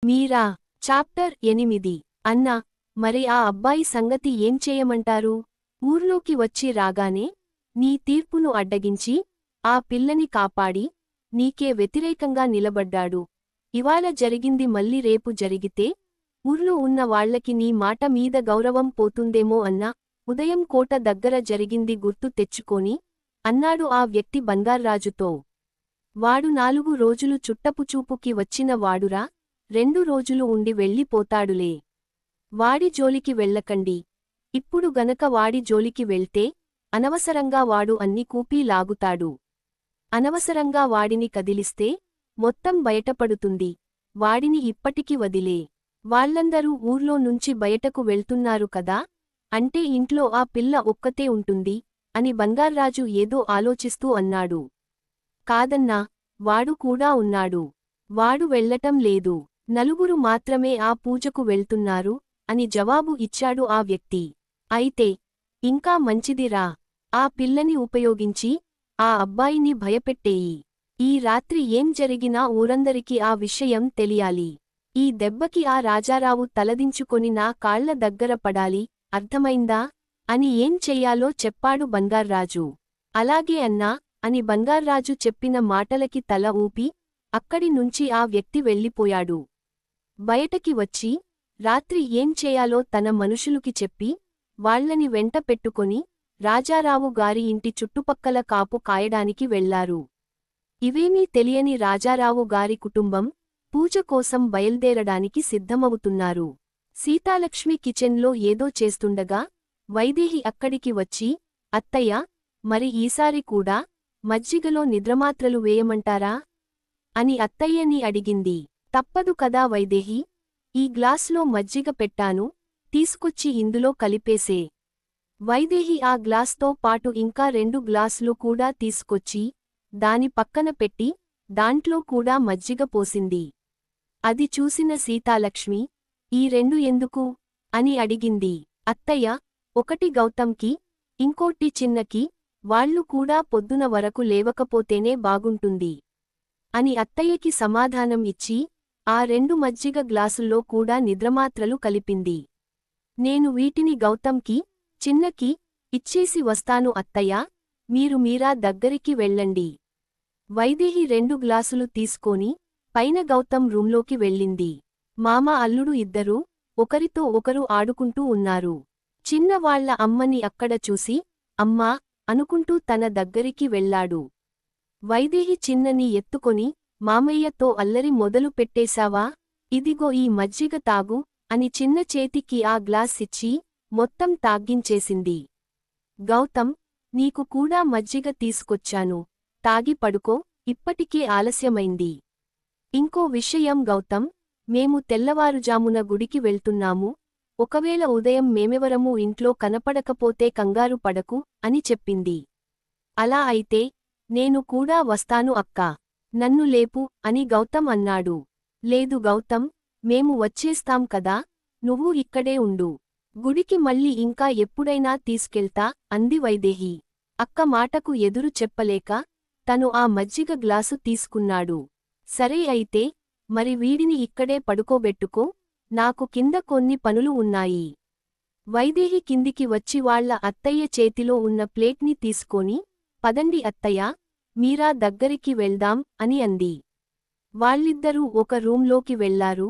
మీరా chapter 8 అన్నా మరి ఆ అబ్బాయి సంగతి ఏం చేయమంటారు? ఊర్లోకి వచ్చి రాగానే నీ తీర్పును అడ్డగించి ఆ పిల్లని కాపాడి నీకే వ్యతిరేకంగా నిలబడ్డాడు. ఇవాళ జరిగింది మళ్ళీ రేపు జరిగితే ఊర్లో ఉన్న వాళ్లకి నీ మాట మీద గౌరవం పోతుందేమో అన్నా. ఉదయం కోట దగ్గర జరిగింది గుర్తు తెచ్చుకొని అన్నాడు ఆ వ్యక్తి బంగార్రాజుతో. వాడు 4 రోజులు చుట్టపుచూపుకి వచ్చిన వాడురా, 2 రోజులు ఉండి వెళ్ళిపోతాడులే. వాడి జోలికి వెళ్ళకండి. ఇప్పుడు గనక వాడి జోలికి వెళ్తే అనవసరంగా వాడు అన్ని కూపీ లాగుతాడు. అనవసరంగా వాడిని కదిలిస్తే మొత్తం బయటపడుతుంది. వాడిని ఇప్పటికి వదిలే. వాళ్ళందరూ ఊర్లో నుంచి బయటకు వెళ్తున్నారు కదా, అంటే ఇంట్లో ఆ పిల్ల ఒక్కతే ఉంటుంది అని బంగార్రాజు ఏదో ఆలోచిస్తూ అన్నాడు. కాదన్నా, వాడు కూడా ఉన్నాడు. వాడు వెళ్ళటం లేదు. 4 మాత్రమే ఆ పూజకు వెళ్తున్నారు అని జవాబు ఇచ్చాడు ఆ వ్యక్తి. అయితే ఇంకా మంచిదిరా, ఆ పిల్లని ఉపయోగించి ఆ అబ్బాయిని భయపెట్టేయి. ఈ రాత్రి ఏం జరిగినా ఊరందరికీ ఆ విషయం తెలియాలి. ఈ దెబ్బకి ఆ రాజారావు తలదించుకొని నా కాళ్ల దగ్గర పడాలి, అర్థమైందా అని ఏం చెయ్యాలో చెప్పాడు బంగార్రాజు. అలాగే అన్నా అని బంగార్రాజు చెప్పిన మాటలకి తల ఊపి అక్కడి నుంచి ఆ వ్యక్తి వెళ్ళిపోయాడు. బయటకి వచ్చి రాత్రి ఏం చేయాలో తన మనుషులుకి చెప్పి వాళ్లని వెంట పెట్టుకొని రాజారావు గారి ఇంటి చుట్టుపక్కల కాపు కాయడానికి వెళ్లారు. ఇవేమీ తెలియని రాజారావు గారి కుటుంబం పూజ కోసం బయల్దేరడానికి సిద్ధమవుతున్నారు. సీతాలక్ష్మి కిచెన్లో ఏదో చేస్తుండగా వైదేహి అక్కడికి వచ్చి, అత్తయ్య, మరి ఈసారి కూడా మజ్జిగలో నిద్రమాత్రలు వేయమంటారా అని అత్తయ్యని అడిగింది. తప్పదు కదా వైదేహి, ఈ గ్లాసులో మజ్జిగ పెట్టాను, తీసుకొచ్చి ఇందులో కలిపేసే. వైదేహి ఆ గ్లాస్తో పాటు ఇంకా 2 గ్లాసులు కూడా తీసుకొచ్చి దాని పక్కన పెట్టి దాంట్లో కూడా మజ్జిగ పోసింది. అది చూసిన సీతాలక్ష్మి, ఈ 2 ఎందుకు అని అడిగింది. అత్తయ్య, ఒకటి గౌతంకి, ఇంకోటి చిన్నకి, వాళ్ళు కూడా పొద్దున వరకు లేవకపోతేనే బాగుంటుంది అని అత్తయ్యకి సమాధానం ఇచ్చి ఆ 2 మజ్జిగ గ్లాసుల్లో కూడా నిద్రమాత్రలు కలిపింది. నేను వీటిని గౌతంకి, చిన్నకి ఇచ్చేసి వస్తాను అత్తయ్యా, మీరు మీరా దగ్గరికి వెళ్ళండి. వైదేహి 2 గ్లాసులు తీసుకొని పైన గౌతం రూంలోకి వెళ్ళింది. మామ అల్లుడు ఇద్దరూ ఒకరితో ఒకరు ఆడుకుంటూ ఉన్నారు. చిన్నవాళ్ల అమ్మని అక్కడ చూసి అమ్మా అనుకుంటూ తన దగ్గరికి వెళ్ళాడు. వైదేహి చిన్నని ఎత్తుకొని, మామయ్యతో అల్లరి మొదలు పెట్టేశావా, ఇదిగో ఈ మజ్జిగ తాగు అని చిన్న చేతికి ఆ గ్లాస్ ఇచ్చి మొత్తం తాగ్గించేసింది. గౌతం, నీకు కూడా మజ్జిగ తీసుకొచ్చాను, తాగి పడుకో, ఇప్పటికే ఆలస్యమైంది. ఇంకో విషయం గౌతం, మేము తెల్లవారుజామున గుడికి వెళ్తున్నాము, ఒకవేళ ఉదయం మేమెవరమూ ఇంట్లో కనపడకపోతే కంగారు పడకు అని చెప్పింది. అలా అయితే నేను కూడా వస్తాను అక్కా, నన్ను లేపు అని గౌతం అన్నాడు. లేదు గౌతం, మేము వచ్చేస్తాం కదా, నువ్వు ఇక్కడే ఉండు. గుడికి మళ్ళీ ఇంకా ఎప్పుడైనా తీసుకెళ్తా అంది వైదేహి. అక్క మాటకు ఎదురు చెప్పలేక తను ఆ మజ్జిగ గ్లాసు తీసుకున్నాడు. సరే అయితే మరి వీడిని ఇక్కడే పడుకోబెట్టుకో, నాకు కింద కొన్ని పనులు ఉన్నాయి. వైదేహి కిందికి వచ్చి వాళ్ల అత్తయ్య చేతిలో ఉన్న ప్లేట్ని తీసుకొని, పదండి అత్తయ్యా, మీరా దగ్గరికి వెళ్దాం అని అంది. వాళ్ళిద్దరూ ఒక రూంలోకి వెళ్లారు.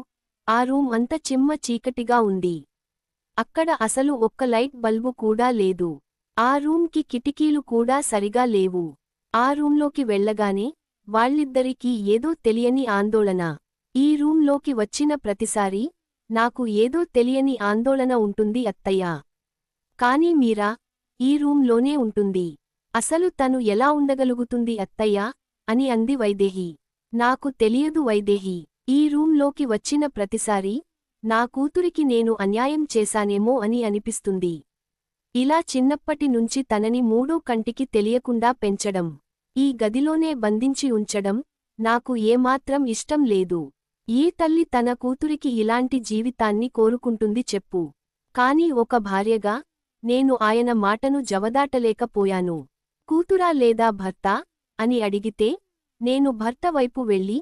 ఆ రూం అంత చిమ్మ చీకటిగా ఉంది. అక్కడ అసలు ఒక్క లైట్ బల్బు కూడా లేదు. ఆ రూంకి కిటికీలు కూడా సరిగా లేవు. ఆ రూంలోకి వెళ్లగానే వాళ్ళిద్దరికీ ఏదో తెలియని ఆందోళన. ఈ రూంలోకి వచ్చిన ప్రతిసారీ నాకు ఏదో తెలియని ఆందోళన ఉంటుంది అత్తయ్యా. కానీ మీరా ఈ రూంలోనే ఉంటుంది. అసలు తను ఎలా ఉండగలుగుతుంది అత్తయ్యా అని అంది వైదేహి. నాకు తెలియదు వైదేహి, ఈ రూంలోకి వచ్చిన ప్రతిసారీ నా కూతురికి నేను అన్యాయం చేశానేమో అని అనిపిస్తుంది. ఇలా చిన్నప్పటి నుంచి తనని మూడో కంటికి తెలియకుండా పెంచడం, ఈ గదిలోనే బంధించి ఉంచడం నాకు ఏమాత్రం ఇష్టం లేదు. ఏ తల్లి తన కూతురికి ఇలాంటి జీవితాన్ని కోరుకుంటుంది చెప్పు. కాని ఒక భార్యగా నేను ఆయన మాటను జవదాటలేకపోయాను. కూతురా లేదా భర్తా అని అడిగితే నేను భర్త వైపు వెళ్ళి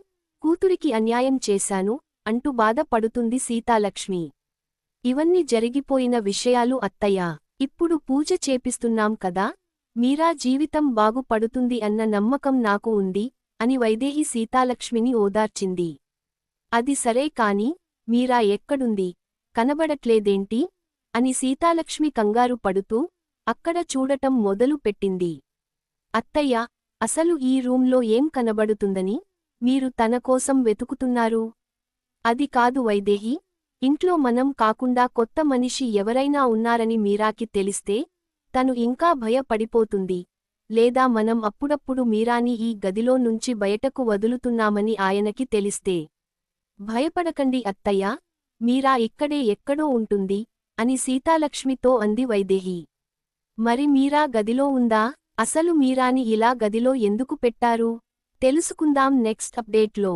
కూతురికి అన్యాయం చేశాను అంటూ బాధపడుతుంది సీతాలక్ష్మి. ఇవన్నీ జరిగిపోయిన విషయాలు అత్తయ్యా. ఇప్పుడు పూజ చేపిస్తున్నాం కదా, మీరా జీవితం బాగుపడుతుంది అన్న నమ్మకం నాకు ఉంది అని వైదేహి సీతాలక్ష్మిని ఓదార్చింది. అది సరే కాని, మీరా ఎక్కడుంది, కనబడట్లేదేంటి అని సీతాలక్ష్మి కంగారు పడుతూ అక్కడ చూడటం మొదలు పెట్టింది. అత్తయ్య, అసలు ఈ రూంలో ఏం కనబడుతుందని మీరు తన కోసం వెతుకుతున్నారు? అది కాదు వైదేహి, ఇంట్లో మనం కాకుండా కొత్త మనిషి ఎవరైనా ఉన్నారని మీరాకి తెలిస్తే తను ఇంకా భయపడిపోతుంది. లేదా మనం అప్పుడప్పుడు మీరాని ఈ గదిలో నుంచి బయటకు వదులుతున్నామని ఆయనకి తెలిస్తే. భయపడకండి అత్తయ్యా, మీరా ఇక్కడే ఎక్కడో ఉంటుంది అని సీతాలక్ష్మితో అంది వైదేహి. మరి మీరా గదిలో ఉందా? అసలు మీరాని ఇలా గదిలో ఎందుకు పెట్టారు? తెలుసుకుందాం నెక్స్ట్ అప్డేట్లో.